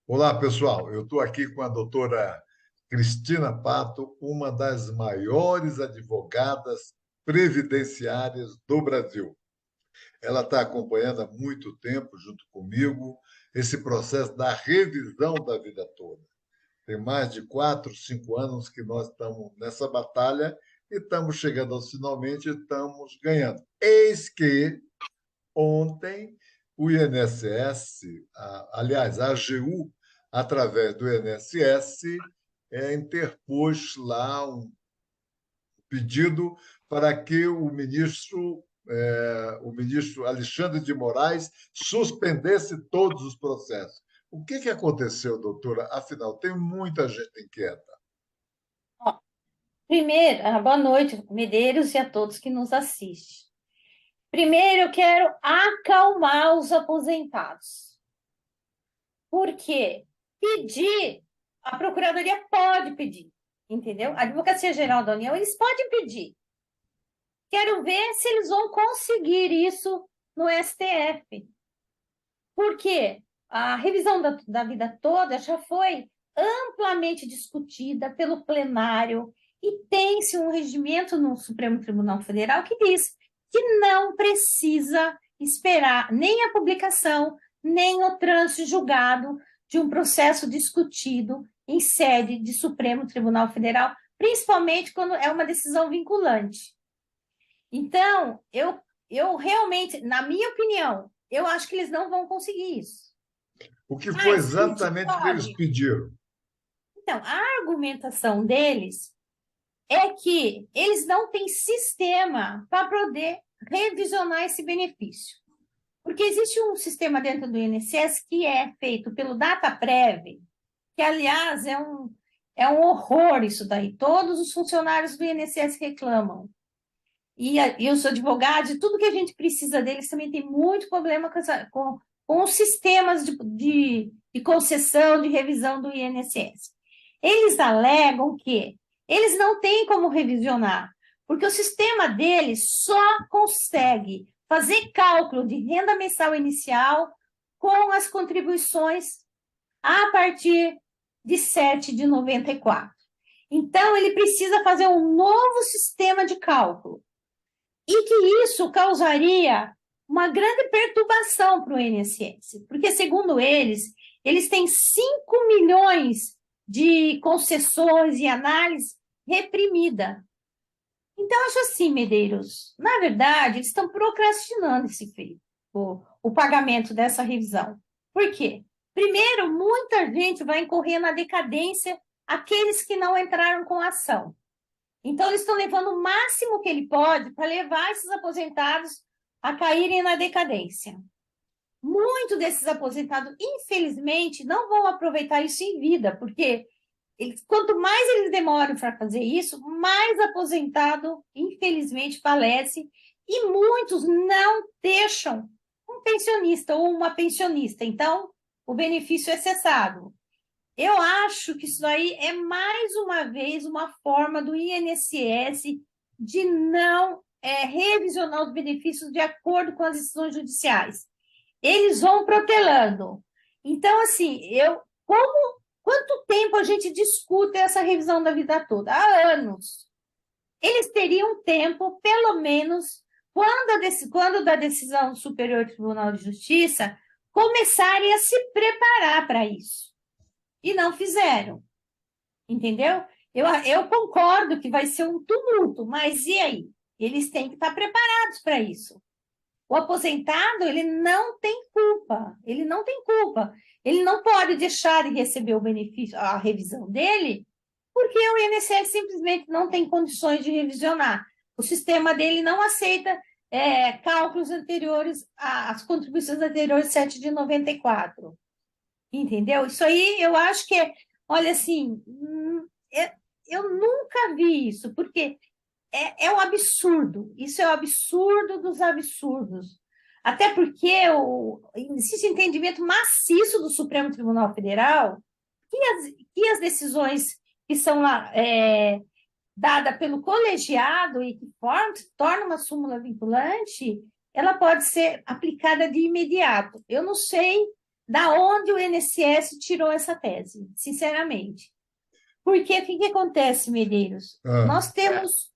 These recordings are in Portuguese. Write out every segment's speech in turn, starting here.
Olá, pessoal. Eu estou aqui com a doutora Cristina Pato, uma das maiores advogadas previdenciárias do Brasil. Ela está acompanhando há muito tempo, junto comigo, esse processo da revisão da vida toda. Tem mais de 4, 5 anos que nós estamos nessa batalha e estamos chegando aos finalmente e estamos ganhando. Eis que ontem, o INSS, aliás, a AGU, através do INSS, interpôs lá um pedido para que o ministro Alexandre de Moraes suspendesse todos os processos. O que aconteceu, doutora? Afinal, tem muita gente inquieta. Ó, primeiro, boa noite, Medeiros, e a todos que nos assistem. Primeiro, eu quero acalmar os aposentados. Por quê? Pedir, a Procuradoria pode pedir, entendeu? A Advocacia Geral da União, eles podem pedir. Quero ver se eles vão conseguir isso no STF. Por quê? A revisão da vida toda já foi amplamente discutida pelo plenário e tem-se um regimento no Supremo Tribunal Federal que diz que não precisa esperar nem a publicação, nem o trânsito julgado de um processo discutido em sede de Supremo Tribunal Federal, principalmente quando é uma decisão vinculante. Então, eu realmente, na minha opinião, eu acho que eles não vão conseguir isso. O que foi Mas pedir exatamente o que eles pode. pediram? Então, a argumentação deles é que eles não têm sistema para poder revisionar esse benefício. Porque existe um sistema dentro do INSS que é feito pelo DataPrev, que, aliás, é um horror isso daí. Todos os funcionários do INSS reclamam. E os advogados, e tudo que a gente precisa deles também tem muito problema com os sistemas de concessão, de revisão do INSS. Eles alegam que eles não têm como revisionar, porque o sistema deles só consegue fazer cálculo de renda mensal inicial com as contribuições a partir de 7 de 94. Então, ele precisa fazer um novo sistema de cálculo e que isso causaria uma grande perturbação para o INSS, porque, segundo eles têm 5 milhões de concessões e análise reprimida. Então, acho assim, Medeiros, na verdade, eles estão procrastinando esse feito, o pagamento dessa revisão. Por quê? Primeiro, muita gente vai incorrer na decadência, aqueles que não entraram com ação. Então, eles estão levando o máximo que ele pode para levar esses aposentados a caírem na decadência. Muitos desses aposentados, infelizmente, não vão aproveitar isso em vida, porque quanto mais eles demoram para fazer isso, mais aposentado, infelizmente, falece, e muitos não deixam um pensionista ou uma pensionista. Então, o benefício é cessado. Eu acho que isso aí é, mais uma vez, uma forma do INSS de não revisionar os benefícios de acordo com as decisões judiciais. Eles vão protelando. Então, assim, quanto tempo a gente discute essa revisão da vida toda? Há anos. Eles teriam tempo, pelo menos, quando da decisão do Superior Tribunal de Justiça, começarem a se preparar para isso. E não fizeram, entendeu? Eu concordo que vai ser um tumulto, mas e aí? Eles têm que estar preparados para isso. O aposentado, ele não tem culpa, ele não tem culpa. Ele não pode deixar de receber o benefício, a revisão dele, porque o INSS simplesmente não tem condições de revisionar. O sistema dele não aceita cálculos anteriores, as contribuições anteriores 7 de 94. Entendeu? Isso aí eu acho que olha assim, eu nunca vi isso, porque é um absurdo, isso é o absurdo dos absurdos. Até porque existe entendimento maciço do Supremo Tribunal Federal que as decisões que são lá, dadas pelo colegiado e que torna uma súmula vinculante, ela pode ser aplicada de imediato. Eu não sei da onde o INSS tirou essa tese, sinceramente. Porque o que acontece, Medeiros? Ah, Nós temos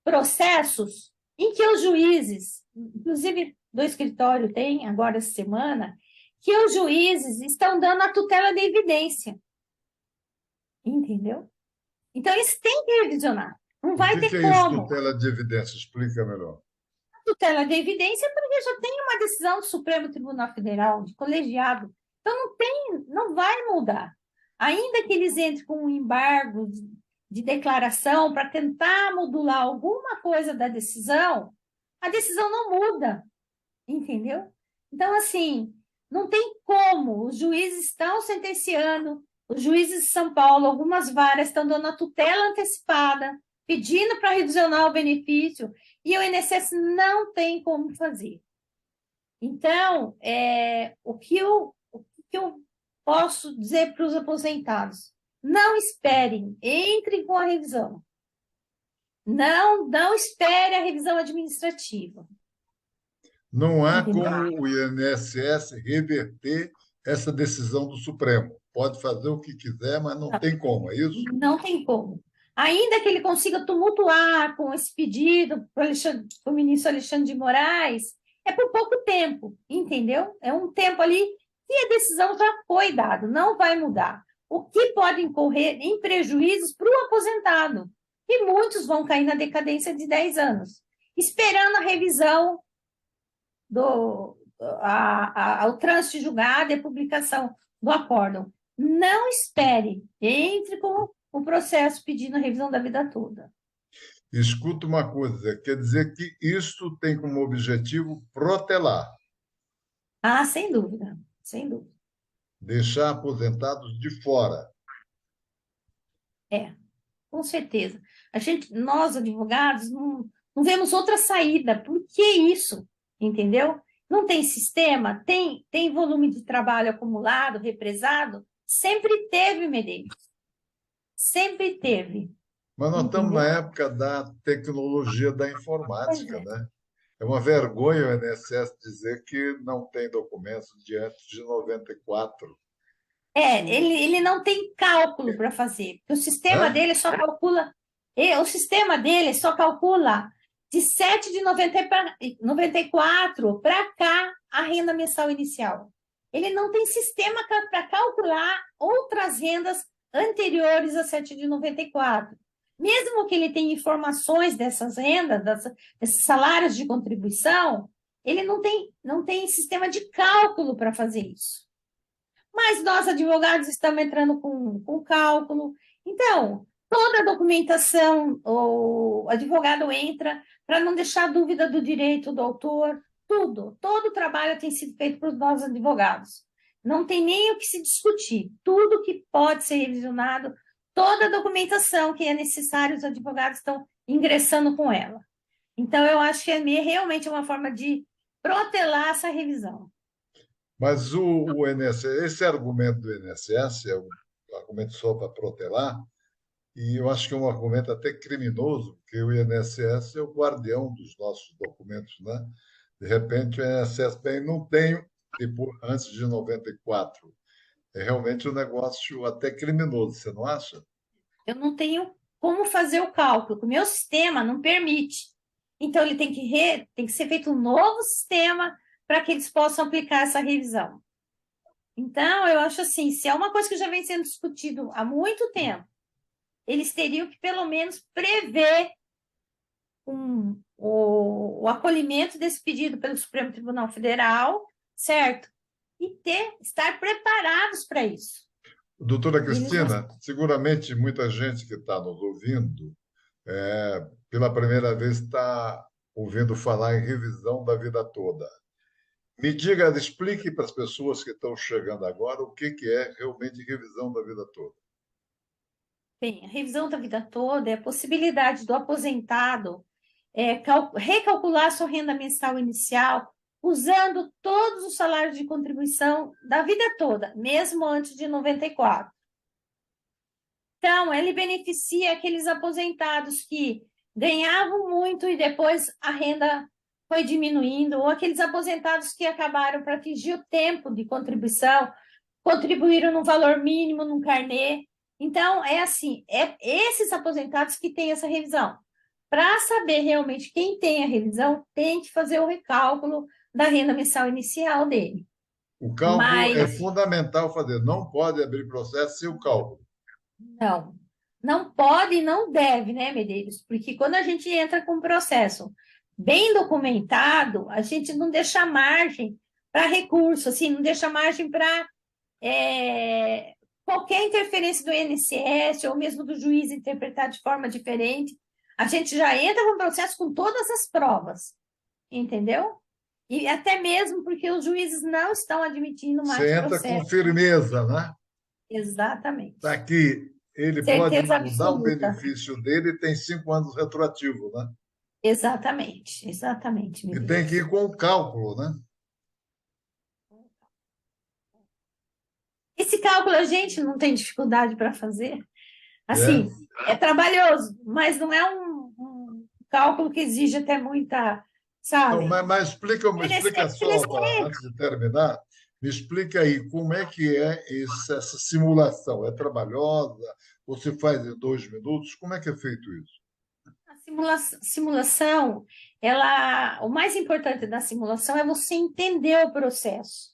processos em que os juízes, inclusive do escritório tem agora essa semana, que os juízes estão dando a tutela de evidência, entendeu? Então, eles têm que revisionar. Não o vai que ter que é isso, como. tutela de evidência? Explica melhor. Tutela de evidência porque já tem uma decisão do Supremo Tribunal Federal, de colegiado. Então, não vai mudar. Ainda que eles entrem com um embargo de declaração para tentar modular alguma coisa da decisão, a decisão não muda, entendeu? Então, assim, não tem como. Os juízes estão sentenciando, os juízes de São Paulo, algumas varas estão dando a tutela antecipada, pedindo para revisionar o benefício, e o INSS não tem como fazer. Então, o que eu posso dizer para os aposentados? Não esperem, entrem com a revisão. Não espere a revisão administrativa. Não há Entendeu? como o INSS reverter essa decisão do Supremo. Pode fazer o que quiser, mas não tem como, é isso? Não tem como. Ainda que ele consiga tumultuar com esse pedido para o ministro Alexandre de Moraes, é por pouco tempo, entendeu? É um tempo ali que a decisão já foi dada, não vai mudar. O que pode incorrer em prejuízos para o aposentado? E muitos vão cair na decadência de 10 anos, esperando a revisão ao trânsito julgado e a publicação do acórdão. Não espere, entre com o processo pedindo a revisão da vida toda. Escuta uma coisa, quer dizer que isso tem como objetivo protelar, Ah, sem dúvida, sem dúvida. deixar aposentados de fora. É, com certeza. Nós, advogados, não vemos outra saída. Por que isso? Entendeu? Não tem sistema, tem volume de trabalho acumulado, represado? Sempre teve, Medeiros. Sempre teve. Mas nós estamos na Entendeu? época da tecnologia da Pois informática, é. né? É uma vergonha o INSS dizer que não tem documentos de antes de 94. Ele não tem cálculo para fazer, porque o sistema Hã? dele só calcula, o sistema dele só calcula de 7 de 94 para cá a renda mensal inicial. Ele não tem sistema para calcular outras rendas anteriores a 7 de 94. Mesmo que ele tenha informações dessas rendas, desses salários de contribuição, ele não tem sistema de cálculo para fazer isso. Mas nós, advogados, estamos entrando com cálculo. Então, toda a documentação, o advogado entra para não deixar dúvida do direito do autor, tudo, todo o trabalho tem sido feito por nós, advogados. Não tem nem o que se discutir, tudo que pode ser revisionado, toda a documentação que é necessária, os advogados estão ingressando com ela. Então, eu acho que é realmente uma forma de protelar essa revisão. Mas o INSS, esse argumento do INSS é um argumento só para protelar, e eu acho que é um argumento até criminoso, porque o INSS é o guardião dos nossos documentos, né? De repente, o INSS bem, não tem antes de 94. É realmente um negócio até criminoso, você não acha? Eu não tenho como fazer o cálculo, o meu sistema não permite. Então, ele tem que ser feito um novo sistema para que eles possam aplicar essa revisão. Então, eu acho assim, se é uma coisa que já vem sendo discutido há muito tempo, eles teriam que, pelo menos, prever o acolhimento desse pedido pelo Supremo Tribunal Federal, certo? E estar preparados para isso. Doutora E eles não. Cristina, seguramente muita gente que está nos ouvindo, pela primeira vez está ouvindo falar em revisão da vida toda. Me diga, explique para as pessoas que estão chegando agora o que é realmente revisão da vida toda. Bem, a revisão da vida toda é a possibilidade do aposentado recalcular sua renda mensal inicial usando todos os salários de contribuição da vida toda, mesmo antes de 94. Então, ele beneficia aqueles aposentados que ganhavam muito e depois a renda foi diminuindo, ou aqueles aposentados que acabaram para atingir o tempo de contribuição, contribuíram no valor mínimo no carnê. Então, é assim, é esses aposentados que têm essa revisão. Para saber realmente quem tem a revisão, tem que fazer o recálculo da renda mensal inicial dele. O cálculo é Mas fundamental fazer. Não pode abrir processo sem o cálculo. não, não pode e não deve, né, Medeiros? Porque quando a gente entra com um processo bem documentado, a gente não deixa margem para recurso, assim, não deixa margem para qualquer interferência do INSS ou mesmo do juiz interpretar de forma diferente. A gente já entra com o processo com todas as provas, entendeu? E até mesmo porque os juízes não estão admitindo Você mais entra com processo. firmeza, né? Está Exatamente. aqui, ele pode Certeza mudar o absoluta. benefício dele e tem 5 anos retroativo, né? Exatamente, exatamente, E meu tem que Deus. ir com o cálculo, né? Esse cálculo a gente não tem dificuldade para fazer. É. Assim, é trabalhoso, mas não é um cálculo que exige até muita, Então, sabe? mas O explica só, INSS, antes de terminar, me explica aí como é que é essa simulação. É trabalhosa? Você faz em 2 minutos? Como é que é feito isso? a simulação, ela, o mais importante da simulação é você entender o processo.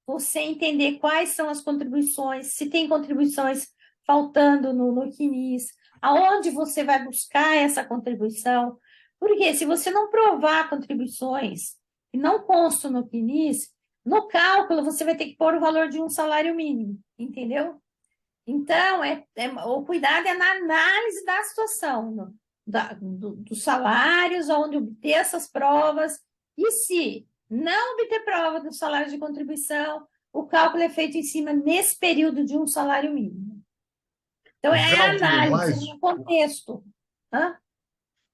Você entender quais são as contribuições, se tem contribuições faltando no CNIS, aonde você vai buscar essa contribuição. Porque se você não provar contribuições que não constam no CNIS, no cálculo você vai ter que pôr o valor de um salário mínimo, entendeu? Então, o cuidado é na análise da situação, dos salários, onde obter essas provas, e se não obter prova do salário de contribuição, o cálculo é feito em cima nesse período de um salário mínimo. Então, O é a cálculo análise, mais, no contexto. Hã?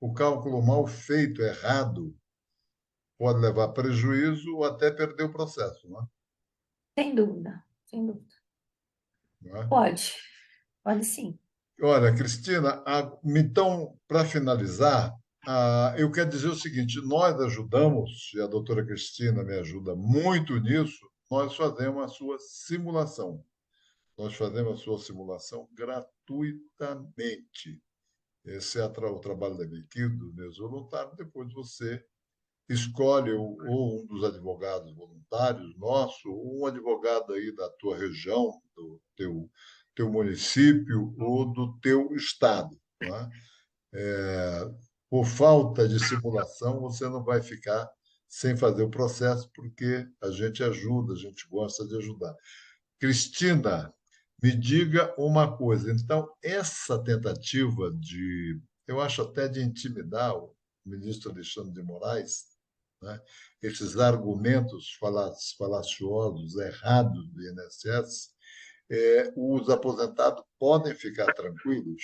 o cálculo mal feito, errado, pode levar a prejuízo ou até perder o processo, Sem dúvida, sem dúvida. não é? Pode, pode sim. Olha, Cristina, então, para finalizar, eu quero dizer o seguinte: nós ajudamos, e a doutora Cristina me ajuda muito nisso, nós fazemos a sua simulação. Nós fazemos a sua simulação gratuitamente. Esse é o trabalho da minha equipe, dos meus voluntários. Depois você escolhe ou um dos advogados voluntários nosso, ou um advogado aí da tua região, do teu município ou do teu estado, não é? Por falta de simulação, você não vai ficar sem fazer o processo, porque a gente ajuda, a gente gosta de ajudar. Cristina, me diga uma coisa. Então, essa tentativa de, eu acho até de intimidar o ministro Alexandre de Moraes, né? Esses argumentos falaciosos, errados do INSS, os aposentados podem ficar tranquilos?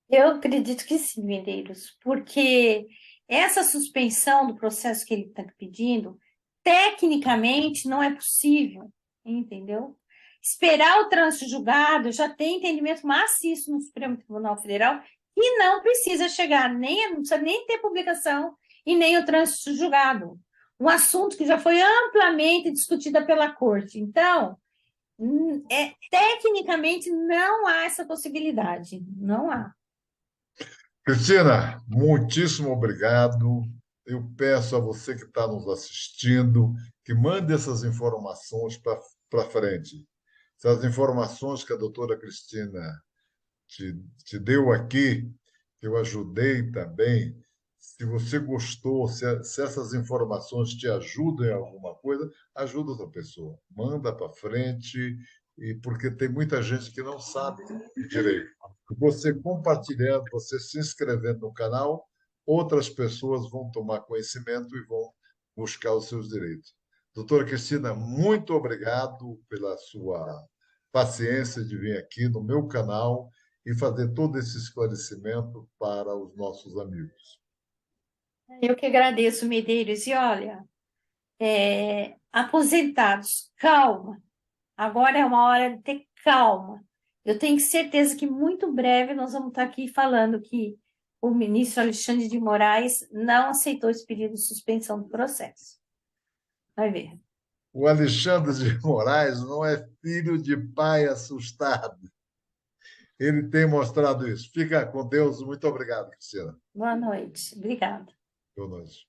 Eu acredito que sim, Medeiros, porque essa suspensão do processo que ele está pedindo, tecnicamente, não é possível, entendeu? Esperar o trânsito julgado, já tem entendimento maciço no Supremo Tribunal Federal, e não precisa chegar, não precisa nem ter publicação e nem o trânsito julgado. Um assunto que já foi amplamente discutida pela Corte. Então, tecnicamente, não há essa possibilidade, não há. Cristina, muitíssimo obrigado. Eu peço a você que está nos assistindo que mande essas informações para frente. Essas informações que a doutora Cristina te deu aqui, que eu ajudei também. Se você gostou, se essas informações te ajudam em alguma coisa, ajuda outra pessoa. Manda para frente, e porque tem muita gente que não sabe direito. Você compartilhando, você se inscrevendo no canal, outras pessoas vão tomar conhecimento e vão buscar os seus direitos. Doutora Cristina, muito obrigado pela sua paciência de vir aqui no meu canal e fazer todo esse esclarecimento para os nossos amigos. Eu que agradeço, Medeiros. E olha, aposentados, calma. Agora é uma hora de ter calma. Eu tenho certeza que muito breve nós vamos estar aqui falando que o ministro Alexandre de Moraes não aceitou esse pedido de suspensão do processo. Vai ver. O Alexandre de Moraes não é filho de pai assustado. Ele tem mostrado isso. Fica com Deus. Muito obrigado, Cristina. Boa noite. Obrigada. Boa noite.